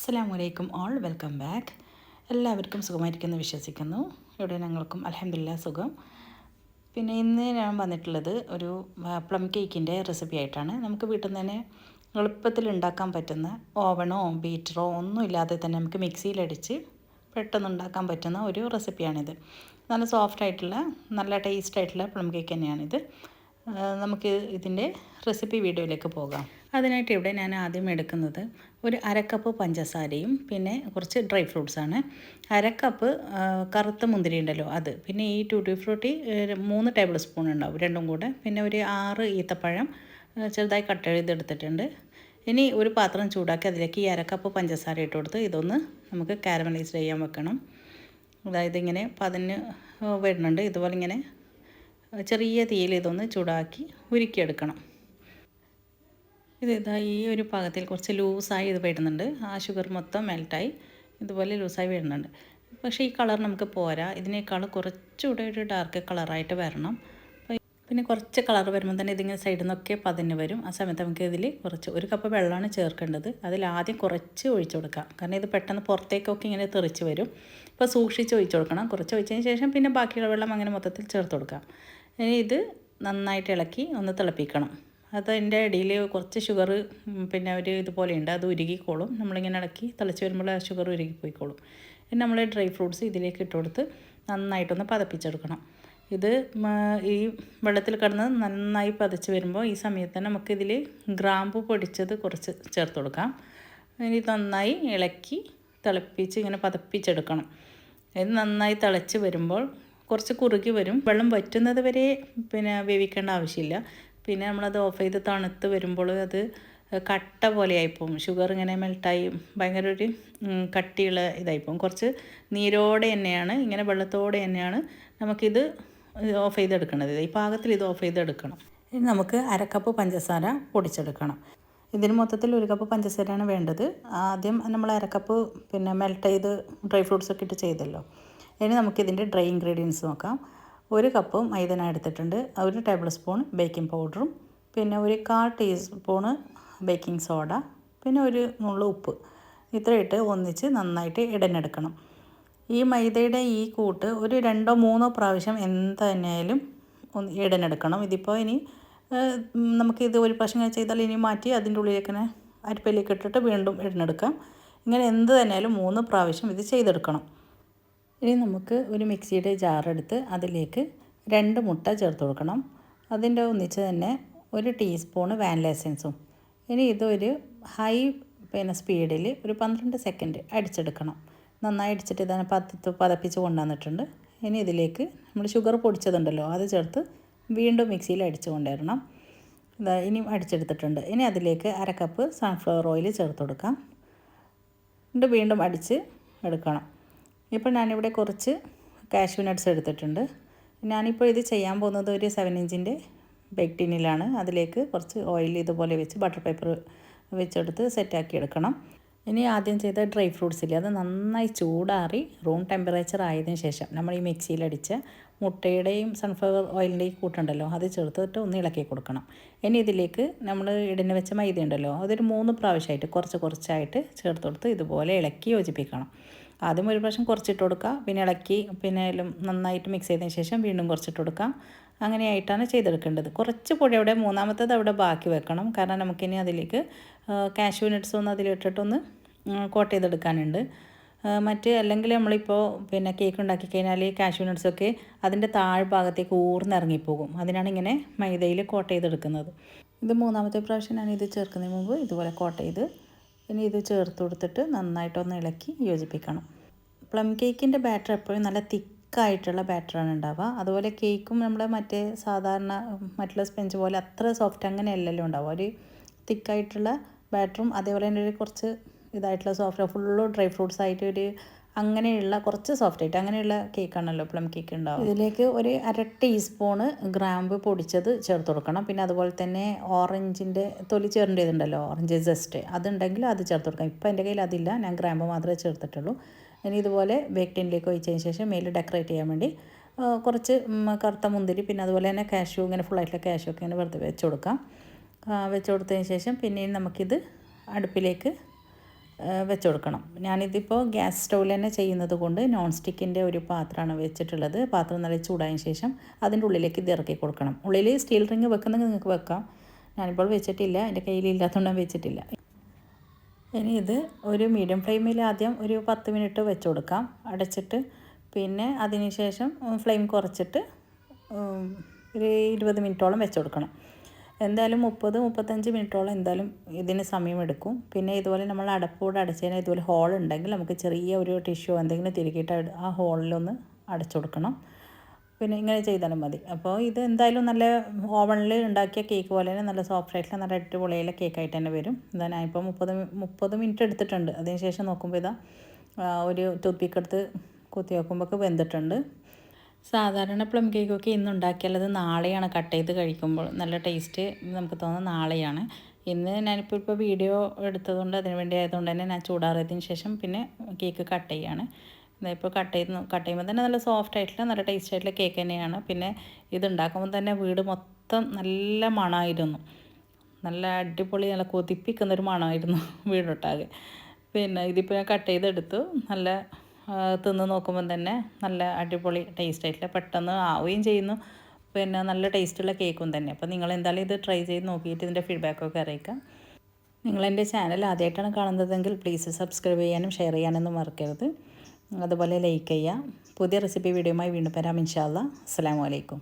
അസ്സലാമലൈക്കും all welcome back. എല്ലാവർക്കും സുഖമായിരിക്കുമെന്ന് വിശ്വസിക്കുന്നു. ഇവിടെ ഞങ്ങൾക്കും അൽഹംദുലില്ലാ സുഖം. പിന്നെ ഇന്ന് ഞാൻ വന്നിട്ടുള്ളത് ഒരു പ്ലം കേക്കിൻ്റെ റെസിപ്പി ആയിട്ടാണ്. നമുക്ക് വീട്ടിൽ നിന്ന് തന്നെ എളുപ്പത്തിൽ ഉണ്ടാക്കാൻ പറ്റുന്ന ഓവനോ ബീറ്ററോ ഒന്നും ഇല്ലാതെ തന്നെ നമുക്ക് മിക്സിയിലടിച്ച് പെട്ടെന്ന് ഉണ്ടാക്കാൻ പറ്റുന്ന ഒരു റെസിപ്പിയാണിത്. നല്ല സോഫ്റ്റ് ആയിട്ടുള്ള നല്ല ടേസ്റ്റ് ആയിട്ടുള്ള പ്ലം കേക്ക് തന്നെയാണിത്. നമുക്ക് ഇതിൻ്റെ റെസിപ്പി വീഡിയോയിലേക്ക് പോകാം. അതിനായിട്ട് ഇവിടെ ഞാൻ ആദ്യം എടുക്കുന്നത് ഒരു അരക്കപ്പ് പഞ്ചസാരയും പിന്നെ കുറച്ച് ഡ്രൈ ഫ്രൂട്ട്സാണ്. അരക്കപ്പ് കറുത്ത മുന്തിരി ഉണ്ടല്ലോ അത്, പിന്നെ ഈ ടൂട്ടി ഫ്രൂട്ടി 3 ടേബിൾ സ്പൂൺ ഉണ്ടാവും രണ്ടും കൂടെ, പിന്നെ ഒരു 6 ഈത്തപ്പഴം ചെറുതായി കട്ട് ചെയ്തെടുത്തിട്ടുണ്ട്. ഇനി ഒരു പാത്രം ചൂടാക്കി അതിലേക്ക് ഈ അരക്കപ്പ് പഞ്ചസാര ഇട്ട് കൊടുത്ത് ഇതൊന്ന് നമുക്ക് കാരമലൈസ് ചെയ്യാൻ വെക്കണം. അതായത് ഇങ്ങനെ പതിന് വരുന്നുണ്ട്, ഇതുപോലെ ഇങ്ങനെ ചെറിയ തീയിൽ ഇതൊന്ന് ചൂടാക്കി ഉരുക്കിയെടുക്കണം. ഇതാ ഈ ഒരു പാകത്തിൽ കുറച്ച് ലൂസായി ഇത് വരുന്നുണ്ട്. ആ ഷുഗർ മൊത്തം മെൽറ്റായി ഇതുപോലെ ലൂസായി വരുന്നുണ്ട്. പക്ഷേ ഈ കളർ നമുക്ക് പോരാ, ഇതിനേക്കാൾ കുറച്ചുകൂടെ ഒരു ഡാർക്ക് കളറായിട്ട് വരണം. പിന്നെ കുറച്ച് കളർ വരുമ്പോൾ തന്നെ ഇതിങ്ങനെ സൈഡിൽ നിന്നൊക്കെ പതഞ്ഞ് വരും. ആ സമയത്ത് നമുക്ക് ഇതിൽ കുറച്ച് 1 കപ്പ് വെള്ളമാണ് ചേർക്കേണ്ടത്. അതിലാദ്യം കുറച്ച് ഒഴിച്ചു കൊടുക്കാം, കാരണം ഇത് പെട്ടെന്ന് പുറത്തേക്കൊക്കെ ഇങ്ങനെ തെറിച്ച് വരും. ഇപ്പോൾ സൂക്ഷിച്ച് ഒഴിച്ചു കൊടുക്കണം. കുറച്ച് ഒഴിച്ചതിന് ശേഷം പിന്നെ ബാക്കിയുള്ള വെള്ളം അങ്ങനെ മൊത്തത്തിൽ ചേർത്ത് കൊടുക്കാം. ഇനി ഇത് നന്നായിട്ട് ഇളക്കി ഒന്ന് തിളപ്പിക്കണം. അതിൻ്റെ ഇടയിൽ കുറച്ച് ഷുഗർ പിന്നെ ഒരു ഇതുപോലെയുണ്ട്, അത് ഉരുകിക്കോളും. നമ്മളിങ്ങനെ ഇളക്കി തിളച്ച് വരുമ്പോൾ ആ ഷുഗർ ഉരുകിപ്പോയിക്കോളും. പിന്നെ നമ്മൾ ഡ്രൈ ഫ്രൂട്ട്സ് ഇതിലേക്ക് ഇട്ട് കൊടുത്ത് നന്നായിട്ടൊന്ന് പതപ്പിച്ചെടുക്കണം. ഇത് ഈ വെള്ളത്തിൽ കിടന്ന് നന്നായി പതച്ച് വരുമ്പോൾ ഈ സമയത്ത് തന്നെ നമുക്കിതിൽ ഗ്രാമ്പു പൊടിച്ചത് കുറച്ച് ചേർത്ത് കൊടുക്കാം. ഇനി നന്നായി ഇളക്കി തിളപ്പിച്ച് ഇങ്ങനെ പതപ്പിച്ചെടുക്കണം. ഇത് നന്നായി തിളച്ച് വരുമ്പോൾ കുറച്ച് കുറുകി വരും. വെള്ളം വറ്റുന്നത് വരെ പിന്നെ വേവിക്കേണ്ട ആവശ്യമില്ല. പിന്നെ നമ്മളത് ഓഫ് ചെയ്ത് തണുത്ത് വരുമ്പോൾ അത് കട്ട പോലെ ആയിപ്പോവും. ഷുഗർ ഇങ്ങനെ മെൽട്ടായി ഭയങ്കര ഒരു കട്ടിയുള്ള ഇതായിപ്പോവും. കുറച്ച് നീരോടെ തന്നെയാണ്, ഇങ്ങനെ വെള്ളത്തോടെ തന്നെയാണ് നമുക്കിത് ഓഫ് ചെയ്തെടുക്കണത്. ഈ പാകത്തിൽ ഇത് ഓഫ് ചെയ്തെടുക്കണം. ഇനി നമുക്ക് അരക്കപ്പ് പഞ്ചസാര പൊടിച്ചെടുക്കണം. ഇതിന് മൊത്തത്തിൽ 1 കപ്പ് പഞ്ചസാരയാണ് വേണ്ടത്. ആദ്യം നമ്മൾ അരക്കപ്പ് പിന്നെ മെൽറ്റ് ചെയ്ത് ഡ്രൈ ഫ്രൂട്ട്സ് ഒക്കെ ഇട്ട് ചെയ്തല്ലോ. ഇനി നമുക്കിതിൻ്റെ ഡ്രൈ ഇൻഗ്രീഡിയൻസ് നോക്കാം. 1 കപ്പ് മൈദ എടുത്തിട്ടുണ്ട്, 1 ടേബിൾ സ്പൂൺ ബേക്കിംഗ് പൗഡറും, പിന്നെ ഒരു 1/4 ടീസ്പൂണ് ബേക്കിംഗ് സോഡ, പിന്നെ ഒരു നുള്ളു ഉപ്പ്. ഇത്രയിട്ട് ഒന്നിച്ച് നന്നായിട്ട് ഇടഞ്ഞെടുക്കണം. ഈ മൈദയുടെ ഈ കൂട്ട് ഒരു 2 or 3 പ്രാവശ്യം എന്ത് തന്നെയായാലും ഒന്ന് ഇടഞ്ഞെടുക്കണം. ഇതിപ്പോൾ ഇനി നമുക്കിത് ഒരു പ്രാവശ്യം ചെയ്താൽ ഇനി മാറ്റി അതിൻ്റെ ഉള്ളിലേക്ക് അരിപ്പയിലേക്ക് ഇട്ടിട്ട് വീണ്ടും ഇടഞ്ഞെടുക്കാം. ഇങ്ങനെ എന്ത് തന്നെയായാലും 3 പ്രാവശ്യം ഇത് ചെയ്തെടുക്കണം. ഇനി നമുക്ക് ഒരു മിക്സിയുടെ ജാറെടുത്ത് അതിലേക്ക് 2 മുട്ട ചേർത്ത് കൊടുക്കണം. അതിൻ്റെ ഒന്നിച്ച് തന്നെ 1 ടീസ്പൂണ് വാനില എസൻസും. ഇനി ഇതൊരു ഹൈ പിന്നെ സ്പീഡിൽ ഒരു 12 സെക്കൻഡ് അടിച്ചെടുക്കണം. നന്നായി അടിച്ചിട്ട് ഇതാണ് പതപ്പിച്ച് കൊണ്ടുവന്നിട്ടുണ്ട്. ഇനി ഇതിലേക്ക് നമ്മൾ ഷുഗർ പൊടിച്ചതുണ്ടല്ലോ അത് ചേർത്ത് വീണ്ടും മിക്സിയിൽ അടിച്ച് കൊണ്ടുവരണം. ഇനിയും അടിച്ചെടുത്തിട്ടുണ്ട്. ഇനി അതിലേക്ക് 1/2 കപ്പ് സൺഫ്ലവർ ഓയിൽ ചേർത്ത് കൊടുക്കാം. എന്നിട്ട് വീണ്ടും അടിച്ച് എടുക്കണം. ഇപ്പോൾ ഞാനിവിടെ കുറച്ച് കാഷ്യൂ നട്ട്സ് എടുത്തിട്ടുണ്ട്. ഞാനിപ്പോൾ ഇത് ചെയ്യാൻ പോകുന്നത് ഒരു 7 ഇഞ്ചിൻ്റെ ബേക്ക് ടിന്നിലാണ്. അതിലേക്ക് കുറച്ച് ഓയിൽ ഇതുപോലെ വെച്ച് ബട്ടർ പേപ്പർ വെച്ചെടുത്ത് സെറ്റാക്കി എടുക്കണം. ഇനി ആദ്യം ചെയ്ത ഡ്രൈ ഫ്രൂട്ട്സില്ലേ, അത് നന്നായി ചൂടാറി റൂം ടെമ്പറേച്ചർ ആയതിനു ശേഷം നമ്മൾ ഈ മിക്സിയിലടിച്ച മുട്ടയുടെയും സൺഫ്ലവർ ഓയിലിൻ്റെയും കൂട്ടുണ്ടല്ലോ അത് ചേർത്തിട്ട് ഒന്ന് ഇളക്കി കൊടുക്കണം. ഇനി ഇതിലേക്ക് നമ്മൾ ഇടഞ്ഞ് വെച്ച മൈദ ഉണ്ടല്ലോ അതൊരു 3 പ്രാവശ്യമായിട്ട് കുറച്ചായിട്ട് ചേർത്ത് കൊടുത്ത് ഇതുപോലെ ഇളക്കി യോജിപ്പിക്കണം. ആദ്യം ഒരു പ്രാവശ്യം കുറച്ചിട്ട് കൊടുക്കുക, പിന്നെ ഇളക്കി പിന്നെ എല്ലാം നന്നായിട്ട് മിക്സ് ചെയ്തതിന് ശേഷം വീണ്ടും കുറച്ചിട്ട് കൊടുക്കാം. അങ്ങനെയായിട്ടാണ് ചെയ്തെടുക്കേണ്ടത്. കുറച്ച് പൊടി അവിടെ മൂന്നാമത്തേത് അവിടെ ബാക്കി വെക്കണം, കാരണം നമുക്കിനി അതിലേക്ക് കാഷ്യൂ നട്ട്സ് ഒന്ന് അതിലിട്ടിട്ടൊന്ന് കോട്ട് ചെയ്തെടുക്കാനുണ്ട്. അല്ലെങ്കിൽ നമ്മളിപ്പോൾ പിന്നെ കേക്ക് ഉണ്ടാക്കി കഴിഞ്ഞാൽ കാഷ്യൂ നട്ട്സൊക്കെ അതിൻ്റെ താഴ്ഭാഗത്തേക്ക് ഊർന്നിറങ്ങിപ്പോകും. അതിനാണ് ഇങ്ങനെ മൈദയിൽ കോട്ട് ചെയ്തെടുക്കുന്നത്. ഇത് 3ാമത്തെ പ്രാവശ്യം ഞാനിത് ചേർക്കുന്നതിന് മുമ്പ് ഇതുപോലെ കോട്ട് ചെയ്ത് ഇനി ഇത് ചേർത്ത് കൊടുത്തിട്ട് നന്നായിട്ടൊന്ന് ഇളക്കി യോജിപ്പിക്കണം. പ്ലം കേക്കിൻ്റെ ബാറ്റർ എപ്പോഴും നല്ല തിക്കായിട്ടുള്ള ബാറ്ററാണ് ഉണ്ടാവുക. അതുപോലെ കേക്കും നമ്മൾ മറ്റേ സാധാരണ മറ്റുള്ള സ്പഞ്ച് പോലെ അത്ര സോഫ്റ്റ് അങ്ങനെയല്ലല്ലോ ഉണ്ടാവുക. ഒരു തിക്കായിട്ടുള്ള ബാറ്ററും അതേപോലെ തന്നെ ഒരു കുറച്ച് ഇതായിട്ടുള്ള സോഫ്റ്റ് ഫുള്ള് ഡ്രൈ ഫ്രൂട്ട്സ് ആയിട്ട് ഒരു അങ്ങനെയുള്ള കുറച്ച് സോഫ്റ്റ് ആയിട്ട് അങ്ങനെയുള്ള കേക്കാണല്ലോ പ്ലം കേക്ക് ഉണ്ടാവും. ഇതിലേക്ക് ഒരു 1/2 ടീസ്പൂണ് ഗ്രാമ്പ് പൊടിച്ചത് ചേർത്ത് കൊടുക്കണം. പിന്നെ അതുപോലെ തന്നെ ഓറഞ്ചിൻ്റെ തൊലി ചേർക്കേണ്ടതുണ്ടല്ലോ, ഓറഞ്ച് ജസ്റ്റ് അതുണ്ടെങ്കിൽ അത് ചേർത്ത് കൊടുക്കാം. ഇപ്പോൾ എൻ്റെ കയ്യിൽ അതില്ല, ഞാൻ ഗ്രാമ്പ് മാത്രമേ ചേർത്തിട്ടുള്ളൂ. ഇനി ഇതുപോലെ ബേക്ക് ടിന്നിലേക്ക് ഒഴിച്ചതിന് ശേഷം മേലിൽ ഡെക്കറേറ്റ് ചെയ്യാൻ വേണ്ടി കുറച്ച് കറുത്ത മുന്തിരി, പിന്നെ അതുപോലെ തന്നെ കാഷ്യൂ, ഇങ്ങനെ ഫുള്ളായിട്ടുള്ള കാഷ്യൂ ഒക്കെ ഇങ്ങനെ വെറുതെ വെച്ച് കൊടുക്കാം. വെച്ച് കൊടുത്തതിന് ശേഷം പിന്നെയും നമുക്കിത് അടുപ്പിലേക്ക് വെച്ച് കൊടുക്കണം. ഞാനിതിപ്പോൾ ഗ്യാസ് സ്റ്റൗവിൽ തന്നെ ചെയ്യുന്നത് കൊണ്ട് നോൺ സ്റ്റിക്കിൻ്റെ ഒരു പാത്രമാണ് വെച്ചിട്ടുള്ളത്. പാത്രം നല്ല ചൂടായതിന് ശേഷം അതിൻ്റെ ഉള്ളിലേക്ക് ഇത് ഇറക്കി കൊടുക്കണം. ഉള്ളിൽ സ്റ്റീൽ റിങ് വെക്കുന്നെങ്കിൽ നിങ്ങൾക്ക് വെക്കാം. ഞാനിപ്പോൾ വെച്ചിട്ടില്ല, എൻ്റെ കയ്യിലില്ലാത്തതുകൊണ്ട് ഞാൻ വെച്ചിട്ടില്ല. ഇനി ഇത് ഒരു മീഡിയം ഫ്ലെയിമിൽ ആദ്യം ഒരു 10 മിനിറ്റ് വെച്ച് കൊടുക്കാം അടച്ചിട്ട്. പിന്നെ അതിന് ശേഷം ഫ്ലെയിം കുറച്ചിട്ട് ഒരു 20 മിനിറ്റോളം വെച്ച് കൊടുക്കണം. എന്തായാലും 30-35 മിനിറ്റോളം എന്തായാലും ഇതിന് സമയമെടുക്കും. പിന്നെ ഇതുപോലെ നമ്മൾ അടപ്പോട് അടച്ചതിന് ഇതുപോലെ ഹോൾ ഉണ്ടെങ്കിൽ നമുക്ക് ചെറിയ ഒരു ടിഷ്യൂ എന്തെങ്കിലും തിരുകിയിട്ട് ആ ഹോളിലൊന്ന് അടച്ചു കൊടുക്കണം. പിന്നെ ഇങ്ങനെ ചെയ്താലും മതി. അപ്പോൾ ഇത് എന്തായാലും നല്ല ഓവണിൽ ഉണ്ടാക്കിയ കേക്ക് പോലെ തന്നെ നല്ല സോഫ്റ്റ് ആയിട്ടുള്ള നല്ല അടിപൊളിയുള്ള കേക്കായിട്ട് തന്നെ വരും. ഇതാ ഞാനിപ്പോൾ 30 മിനിറ്റ് എടുത്തിട്ടുണ്ട്. അതിന് ശേഷം നോക്കുമ്പോൾ ഇതാ ഒരു ടൂത്ത് പിക്ക് എടുത്ത് കുത്തി വെക്കുമ്പോൾ വെന്തിട്ടുണ്ട്. സാധാരണ പ്ലം കേക്കൊക്കെ ഇന്ന് ഉണ്ടാക്കിയാലത് നാളെയാണ് കട്ട് ചെയ്ത് കഴിക്കുമ്പോൾ നല്ല ടേസ്റ്റ് നമുക്ക് തോന്നുന്നത് നാളെയാണ്. ഇന്ന് ഞാനിപ്പോൾ വീഡിയോ എടുത്തതുകൊണ്ട് അതിന് വേണ്ടി ആയതുകൊണ്ട് തന്നെ ഞാൻ ചൂടാറിയതിന് ശേഷം പിന്നെ കേക്ക് കട്ട് ചെയ്യാണ്. ഇപ്പോൾ കട്ട് ചെയ്യുമ്പോൾ തന്നെ നല്ല സോഫ്റ്റ് ആയിട്ടുള്ള നല്ല ടേസ്റ്റ് ആയിട്ടുള്ള കേക്ക് തന്നെയാണ്. പിന്നെ ഇതുണ്ടാക്കുമ്പോൾ തന്നെ വീട് മൊത്തം നല്ല മണമായിരുന്നു. നല്ല അടിപൊളി നല്ല കൊതിപ്പിക്കുന്നൊരു മണമായിരുന്നു വീടൊട്ടാകെ. പിന്നെ ഇതിപ്പോൾ ഞാൻ കട്ട് ചെയ്തെടുത്തു. നല്ല തിന്ന് നോക്കുമ്പോൾ തന്നെ നല്ല അടിപൊളി ടേസ്റ്റ് ആയിട്ടില്ല, പെട്ടെന്ന് ആവുകയും ചെയ്യുന്നു. പിന്നെ നല്ല ടേസ്റ്റുള്ള കേക്കും തന്നെ. അപ്പോൾ നിങ്ങൾ എന്തായാലും ഇത് ട്രൈ ചെയ്ത് നോക്കിയിട്ട് ഇതിൻ്റെ ഫീഡ്ബാക്കൊക്കെ അറിയിക്കാം. നിങ്ങളെൻ്റെ ചാനൽ ആദ്യമായിട്ടാണ് കാണുന്നതെങ്കിൽ പ്ലീസ് സബ്സ്ക്രൈബ് ചെയ്യാനും ഷെയർ ചെയ്യാനൊന്നും മറക്കരുത്. അതുപോലെ ലൈക്ക് ചെയ്യുക. പുതിയ റെസിപ്പി വീഡിയോയുമായി വീണ്ടും വരാം ഇൻഷാ അല്ലാ. അസ്സലാമു അലൈക്കും.